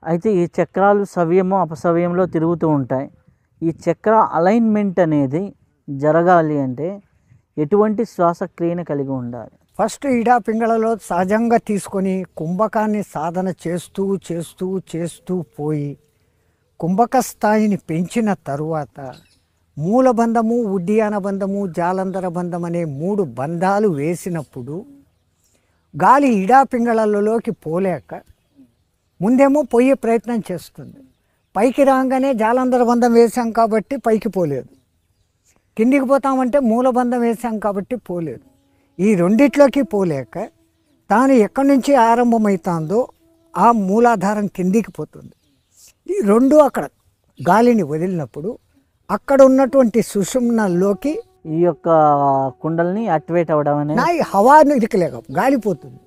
అయితే ఈ చక్రాలు సవ్యము అపసవ్యంలో తిరుగుతూ ఉంటాయి. ఈ చక్ర అలైన్మెంట్ అనేది జరగాలి అంటే ఎటువంటి శ్వాసక్రియను కలిగి ఉండాలి? ఫస్ట్ ఇడా పింగళలో సహజంగా తీసుకొని కుంభకాన్ని సాధన చేస్తూ చేస్తూ చేస్తూ పోయి కుంభక స్థాయిని పెంచిన తరువాత మూలబంధము, ఉడ్డియాన బంధము, జాలంధర బంధం అనే 3 బంధాలు వేసినప్పుడు గాలి ఇడా పింగళలలోకి పోలేక ముందేమో పోయే ప్రయత్నం చేస్తుంది. పైకి రాగానే జాలంధర బంధం వేసాం కాబట్టి పైకి పోలేదు, కిందికి పోతామంటే మూలబంధం వేసాం కాబట్టి పోలేదు. ఈ రెండిట్లోకి పోలేక తాను ఎక్కడి నుంచి ఆరంభమవుతుందో ఆ మూలాధారం కిందికి పోతుంది. ఈ రెండు అక్కడ గాలిని వదిలినప్పుడు అక్కడ ఉన్నటువంటి సుషుమ్నల్లోకి ఈ యొక్క కుండల్ని యాక్టివేట్ అవ్వడం అనేది నా హవాను ఇరికలేక గాలిపోతుంది.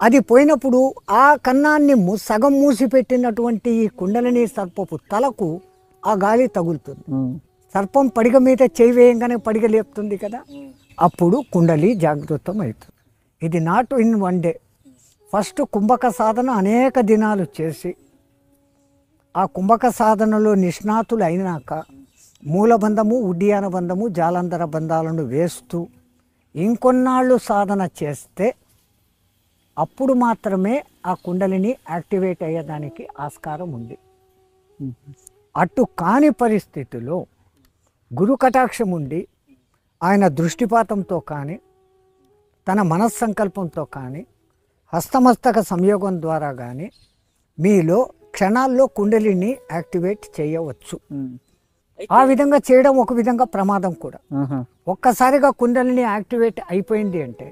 అది పోయినప్పుడు ఆ కన్నాన్ని సగం మూసిపెట్టినటువంటి ఈ కుండలిని సర్పపు తలకు ఆ గాలి తగులుతుంది. సర్పం పడిగ మీద చేయి వేయంగానే పడిగ లేపుతుంది కదా, అప్పుడు కుండలి జాగృతం అవుతుంది. ఇది not in one day. First కుంభక సాధన అనేక దినాలు చేసి ఆ కుంభక సాధనలో నిష్ణాతులు అయినాక మూలబంధము, ఉడ్డియాన బంధము, జాలంధర బంధాలను వేస్తూ ఇంకొన్నాళ్ళు సాధన చేస్తే అప్పుడు మాత్రమే ఆ కుండలిని యాక్టివేట్ అయ్యేదానికి ఆస్కారం ఉంది. అటు కాని పరిస్థితిలో గురు కటాక్షం ఉండి ఆయన దృష్టిపాతంతో కానీ తన మనస్సంకల్పంతో కానీ హస్తమస్తక సంయోగం ద్వారా కానీ మీలో క్షణాల్లో కుండలిని యాక్టివేట్ చేయవచ్చు. ఆ విధంగా చేయడం ఒక విధంగా ప్రమాదం కూడా. ఒక్కసారిగా కుండలిని యాక్టివేట్ అయిపోయింది అంటే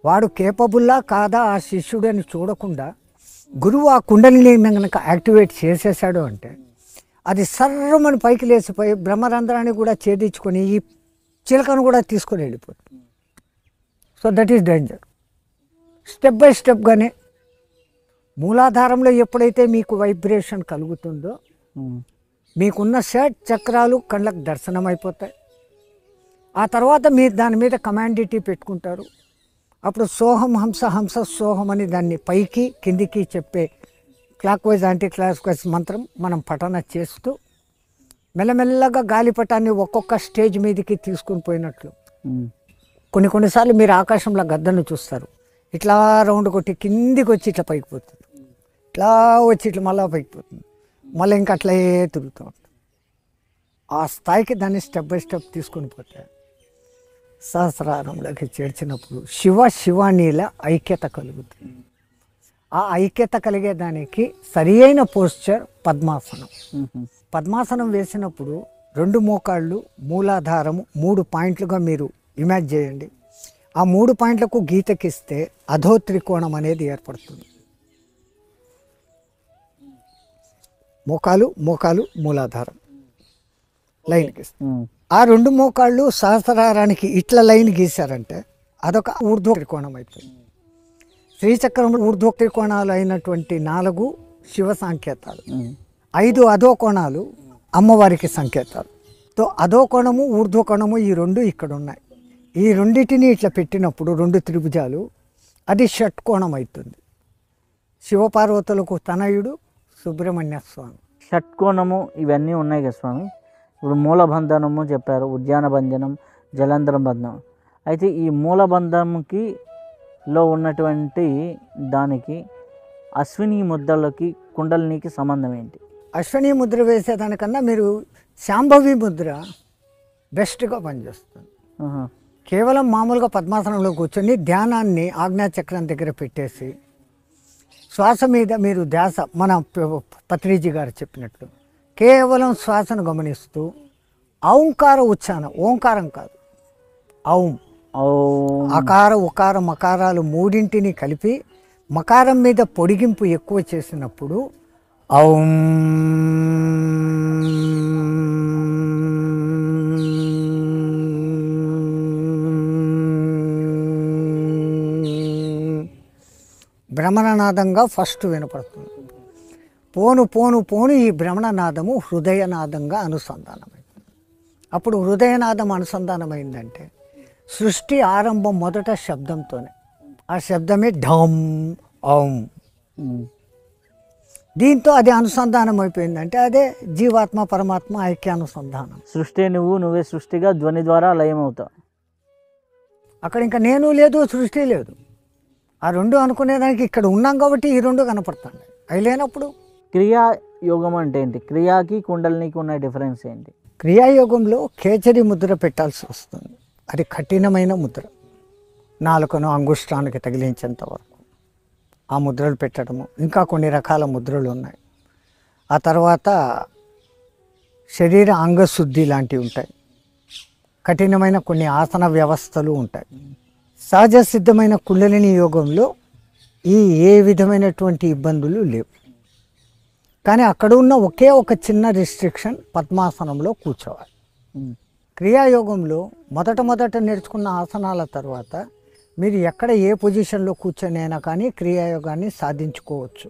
వాడు కేపబుల్లా కాదా ఆ శిష్యుడు అని చూడకుండా గురువు ఆ కుండలిని కనుక యాక్టివేట్ చేసేసాడు అంటే అది సర్రమని పైకి లేచిపోయి బ్రహ్మరంధ్రాన్ని కూడా ఛేదించుకొని ఈ చిలకను కూడా తీసుకొని వెళ్ళిపోతుంది. So that is danger. Step by స్టెప్గానే మూలాధారంలో ఎప్పుడైతే మీకు వైబ్రేషన్ కలుగుతుందో మీకున్న షట్ చక్రాలు కళ్ళకు దర్శనం అయిపోతాయి. ఆ తర్వాత మీరు దాని మీద కమాండిటీ పెట్టుకుంటారు. అప్పుడు సోహం హంస హంస సోహం అని దాన్ని పైకి కిందికి చెప్పే clock wise anti clock wise మంత్రం మనం పఠన చేస్తూ మెల్లమెల్లగా గాలిపటాన్ని ఒక్కొక్క స్టేజ్ మీదకి తీసుకుని పోయినట్లు కొన్నిసార్లు మీరు ఆకాశంలో గద్దను చూస్తారు. ఇట్లా రౌండ్ కొట్టి కిందికి వచ్చి ఇట్లా పైకి పోతుంది, ఇట్లా వచ్చి ఇట్లా మళ్ళీ పైకి పోతుంది, మళ్ళీ ఇంకా అట్లే తిరుగుతూ ఉంటుంది. ఆ స్థాయికి దాన్ని స్టెప్ బై స్టెప్ తీసుకొని పోతాయి. సహస్రారంలోకి చేర్చినప్పుడు శివ శివానీల ఐక్యత కలుగుతుంది. ఆ ఐక్యత కలిగేదానికి సరి అయిన పోస్చర్ పద్మాసనం. పద్మాసనం వేసినప్పుడు 2 మోకాళ్ళు మూలాధారము 3 పాయింట్లుగా మీరు ఇమాజిన్ చేయండి. ఆ 3 పాయింట్లకు గీతకిస్తే అధో త్రికోణం అనేది ఏర్పడుతుంది. మోకాలు మోకాలు మూలాధారం లైన్ గీస్తాం. ఆ 2 మోకాళ్ళు సహస్రారానికి ఇట్లా లైన్ గీశారంటే అదొక ఊర్ధ్వ త్రికోణం అవుతుంది. శ్రీచక్రంలో ఊర్ధ్వ త్రికోణాలు అయినటువంటి 4 శివ సంకేతాలు, 5 అధో కోణాలు అమ్మవారికి సంకేతాలు. తో అధో కోణము ఊర్ధ్వ కోణము ఈ 2 ఇక్కడ ఉన్నాయి. ఈ రెండింటిని ఇట్లా పెట్టినప్పుడు 2 త్రిభుజాలు అది షట్కోణం అవుతుంది. శివపార్వతులకు తనయుడు సుబ్రహ్మణ్య స్వామి. షట్కోణము ఇవన్నీ ఉన్నాయి కదా స్వామి. ఇప్పుడు మూలబంధనము చెప్పారు, ఉద్యాన బంధనం, జలంధర బంధనం. అయితే ఈ మూలబంధంకి లో ఉన్నటువంటి దానికి అశ్విని ముద్రలకి కుండలినికి సంబంధం ఏంటి? అశ్విని ముద్ర వేసేదానికన్నా మీరు శాంభవి ముద్ర బెస్ట్గా పనిచేస్తుంది. కేవలం మామూలుగా పద్మాసనంలో కూర్చొని ధ్యానాన్ని ఆజ్ఞాచక్రం దగ్గర పెట్టేసి శ్వాస మీద మీరు ధ్యాస, మన పత్రిజీ గారు చెప్పినట్లు కేవలం శ్వాసను గమనిస్తూ ఔంకార ఉచ్చారణ, ఓంకారం కాదు ఔం, అకార ఉకార మకారాలు 3ంటిని కలిపి మకారం మీద పొడిగింపు ఎక్కువ చేసినప్పుడు ఔం భ్రమణనాదంగా ఫస్ట్ వినపడుతుంది. పోను పోను పోను ఈ భ్రమణనాదము హృదయనాదంగా అనుసంధానమైంది. అప్పుడు హృదయనాదం అనుసంధానమైందంటే సృష్టి ఆరంభం మొదట శబ్దంతోనే. ఆ శబ్దమే ఢం ఔం. దీంతో అది అనుసంధానం అయిపోయిందంటే అదే జీవాత్మ పరమాత్మ ఐక్యానుసంధానం. సృష్టి నువ్వే సృష్టిగా ధ్వని ద్వారా లయం అవుతావు. అక్కడ ఇంకా నేను లేదు, సృష్టి లేదు. ఆ రెండు అనుకునేదానికి ఇక్కడ ఉన్నాం కాబట్టి ఈ రెండు కనపడతాయి. అవి లేనప్పుడు క్రియా యోగం అంటే ఏంటి? క్రియాకి కుండలినికి ఉన్న డిఫరెన్స్ ఏంటి? క్రియాయోగంలో కేచరి ముద్ర పెట్టాల్సి వస్తుంది. అది కఠినమైన ముద్ర, నాలుకను అంగుష్టానికి తగిలించేంత వరకు ఆ ముద్రలు పెట్టడము. ఇంకా కొన్ని రకాల ముద్రలు ఉన్నాయి. ఆ తర్వాత శరీర అంగశుద్ధి లాంటివి ఉంటాయి. కఠినమైన కొన్ని ఆసన వ్యవస్థలు ఉంటాయి. సహజ సిద్ధమైన కుండలిని యోగంలో ఏ విధమైనటువంటి ఇబ్బందులు లేవు. కానీ అక్కడ ఉన్న ఒకే ఒక చిన్న రిస్ట్రిక్షన్, పద్మాసనంలో కూర్చోవాలి. క్రియాయోగంలో మొదట నేర్చుకున్న ఆసనాల తర్వాత మీరు ఎక్కడ ఏ పొజిషన్లో కూర్చొని అయినా కానీ క్రియాయోగాన్ని సాధించుకోవచ్చు.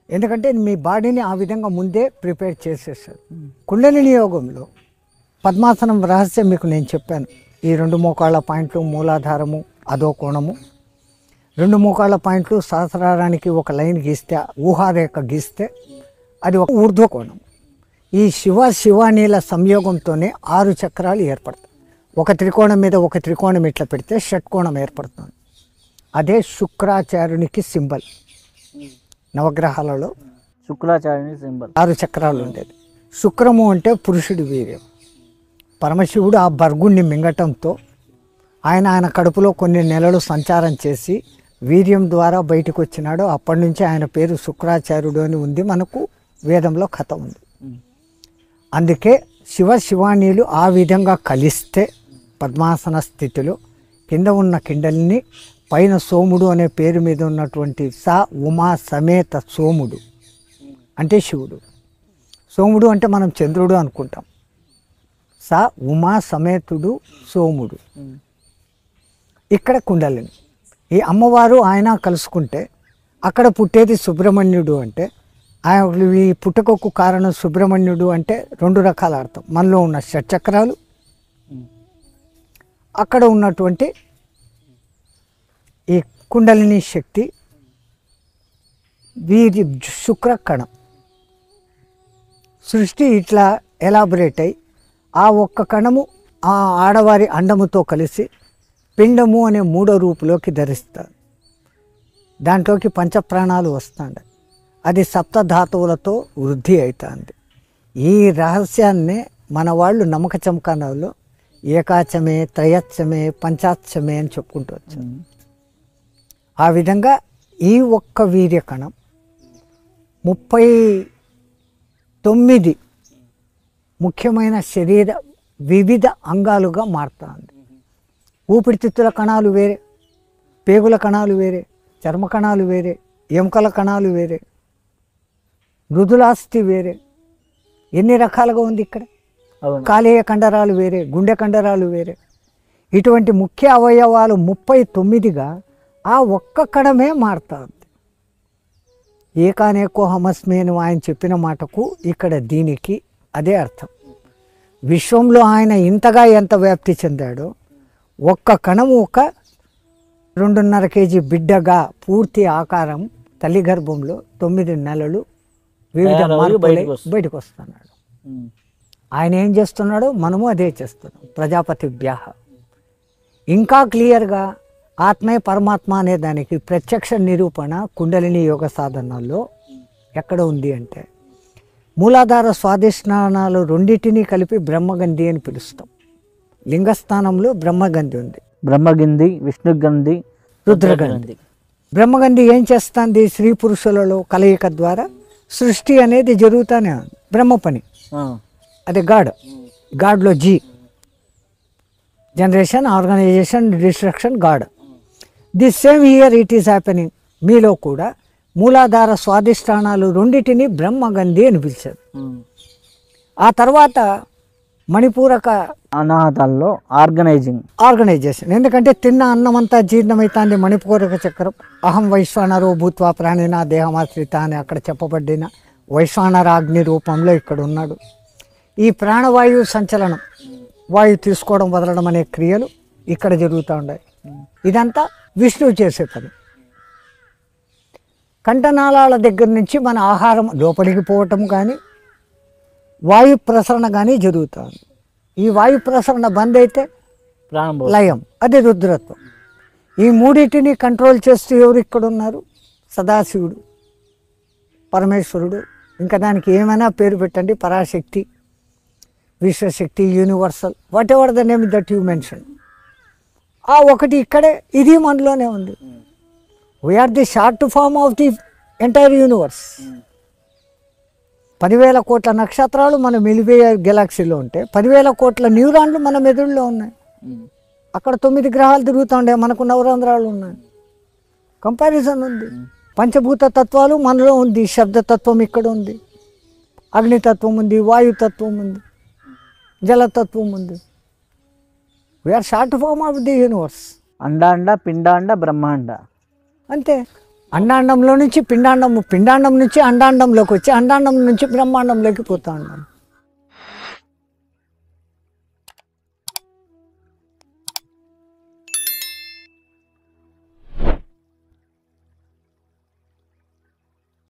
ఎందుకంటే మీ బాడీని ఆ విధంగా ముందే ప్రిపేర్ చేసేసారు. కుండలిని యోగంలో పద్మాసనం రహస్యం మీకు నేను చెప్పాను. ఈ 2 మోకాళ్ళ పాయింట్లు మూలాధారము, అదో కోణము. 2 మోకాళ్ళ పాయింట్లు సహస్రారానికి ఒక లైన్ గీస్తే, ఊహారేఖ గీస్తే అది ఒక ఊర్ధ్వ కోణం. ఈ శివానీల సంయోగంతోనే 6 చక్రాలు ఏర్పడతాయి. ఒక త్రికోణం మీద ఒక త్రికోణం ఇట్లా పెడితే షట్కోణం ఏర్పడుతుంది. అదే శుక్రాచార్యునికి సింబల్. నవగ్రహాలలో శుక్రాచార్యుని సింబల్ 6 చక్రాలు ఉండేది. శుక్రము అంటే పురుషుడి వీర్యం. పరమశివుడు ఆ భర్గుణ్ణి మింగటంతో ఆయన కడుపులో కొన్ని నెలలు సంచారం చేసి వీర్యం ద్వారా బయటకు వచ్చినాడు. అప్పటి నుంచి ఆయన పేరు శుక్రాచార్యుడు అని ఉంది. మనకు వేదంలో కథ ఉంది. అందుకే శివానీలు ఆ విధంగా కలిస్తే పద్మాసన స్థితిలో కింద ఉన్న కిండల్ని పైన సోముడు అనే పేరు మీద ఉన్నటువంటి ఉమా సమేత సోముడు అంటే శివుడు. సోముడు అంటే మనం చంద్రుడు అనుకుంటాం. ఉమా సమేతుడు సోముడు. ఇక్కడ కుండలిని. ఈ అమ్మవారు ఆయన కలుసుకుంటే అక్కడ పుట్టేది సుబ్రహ్మణ్యుడు. అంటే ఈ పుట్టుకకు కారణం సుబ్రహ్మణ్యుడు అంటే 2 రకాల అర్థం. మనలో ఉన్న షట్చక్రాలు, అక్కడ ఉన్నటువంటి ఈ కుండలిని శక్తి, వీరి శుక్ర కణం. సృష్టి ఇట్లా ఎలాబొరేట్ అయి ఆ ఒక్క కణము ఆ ఆడవారి అండముతో కలిసి పిండము అనే 3వ రూపులోకి ధరిస్తారు. దాంట్లోకి పంచప్రాణాలు వస్తాయి. అది సప్తధాతువులతో వృద్ధి అవుతుంది. ఈ రహస్యాన్ని మన వాళ్ళు నమ్మక చమకాలలో ఏకాచమే, త్రయచ్చమే, పంచాచ్చమే అని చెప్పుకుంటూ వచ్చారు. ఆ విధంగా ఈ ఒక్క వీర్యకణం 39 ముఖ్యమైన శరీర వివిధ అంగాలుగా మారుతుంది. ఊపిరితిత్తుల కణాలు వేరే, పేగుల కణాలు వేరే, చర్మ కణాలు వేరే, ఎముకల కణాలు వేరే, మృదులాస్థి వేరే. ఎన్ని రకాలుగా ఉంది ఇక్కడ. కాలేయ కండరాలు వేరే, గుండె కండరాలు వేరే. ఇటువంటి ముఖ్య అవయవాలు 39గా ఆ ఒక్క కణమే మారుతుంది. ఏకానేకో హమస్మి అని ఆయన చెప్పిన మాటకు ఇక్కడ దీనికి అదే అర్థం. విశ్వంలో ఆయన ఇంతగా ఎంత వ్యాప్తి చెందాడో ఒక్క కణము ఒక 2.5 కేజీ బిడ్డగా పూర్తి ఆకారం తల్లి గర్భంలో 9 నెలలు వివిధ బయటకు వస్తున్నాడు. ఆయన ఏం చేస్తున్నాడో మనము అదే చేస్తున్నాం. ప్రజాపతిభ్యః. ఇంకా క్లియర్గా ఆత్మే పరమాత్మ అనే దానికి ప్రత్యక్ష నిరూపణ కుండలిని యోగ సాధనలో ఎక్కడ ఉంది అంటే మూలాధార స్వాధిష్టానాలు రెండింటినీ కలిపి బ్రహ్మగంధి అని పిలుస్తాం. లింగస్థానంలో బ్రహ్మగంధి ఉంది. బ్రహ్మగంధి, విష్ణుగంధి, రుద్రగంధి. బ్రహ్మగంధి ఏం చేస్తుంది? స్త్రీ పురుషులలో కలయిక ద్వారా సృష్టి అనేది జరుగుతూనే ఉంది. బ్రహ్మ పని అది గాడ్లో G, generation, organisation, destruction, god. This same here it is happening. మీలో కూడా మూలాధార స్వాధిష్టానాలు రెండింటినీ బ్రహ్మగంధి అని పిలిచారు. ఆ తర్వాత మణిపూరక అనాహతాల్లో ఆర్గనైజేషన్. ఎందుకంటే తిన్న అన్నమంతా జీర్ణమైతాంది మణిపూరక చక్రం. అహం వైశ్వానరో భూత్వా ప్రాణిన దేహమాశ్రిత అని అక్కడ చెప్పబడిన వైశ్వానరాగ్ని రూపంలో ఇక్కడ ఉన్నాడు. ఈ ప్రాణవాయువు సంచలనం, వాయువు తీసుకోవడం వదలడం అనే క్రియలు ఇక్కడ జరుగుతూ ఉన్నాయి. ఇదంతా విష్ణువు చేసే పని. కంఠనాళాల దగ్గర నుంచి మన ఆహారం లోపలికి పోవటం కానీ వాయు ప్రసరణ కానీ జరుగుతుంది. ఈ వాయు ప్రసరణ బంద్ అయితే ప్రాణం లయం, అది రుద్రత్వం. ఈ మూడింటిని కంట్రోల్ చేస్తూ ఎవరు ఇక్కడ ఉన్నారు? సదాశివుడు, పరమేశ్వరుడు, ఇంకా దానికి ఏమైనా పేరు పెట్టండి, పరాశక్తి, విశ్వశక్తి, universal, whatever the name that you mention. ఆ ఒకటి ఇక్కడే, ఇది మనలోనే ఉంది. We are the short form of the entire universe. 10,000 కోట్ల నక్షత్రాలు మన మిల్కీ వే గెలాక్సీలో ఉంటే 10,000 కోట్ల న్యూరాన్లు మన మెదడులో ఉన్నాయి. అక్కడ 9 గ్రహాలు తిరుగుతుండే, మనకు నవరంధ్రాలు ఉన్నాయి. కంపారిజన్ ఉంది. పంచభూత తత్వాలు మనలో ఉంది. శబ్దతత్వం ఇక్కడ ఉంది, అగ్నితత్వం ఉంది, వాయుతత్వం ఉంది, జలతత్వం ఉంది. We are short form of the universe. అండాండ, పిండాండ, బ్రహ్మాండ అంతే. అండాండంలో నుంచి పిండాండం, పిండాండం నుంచి అండాండంలోకి వచ్చి అండాండం నుంచి బ్రహ్మాండంలోకి పోతా ఉన్నాం.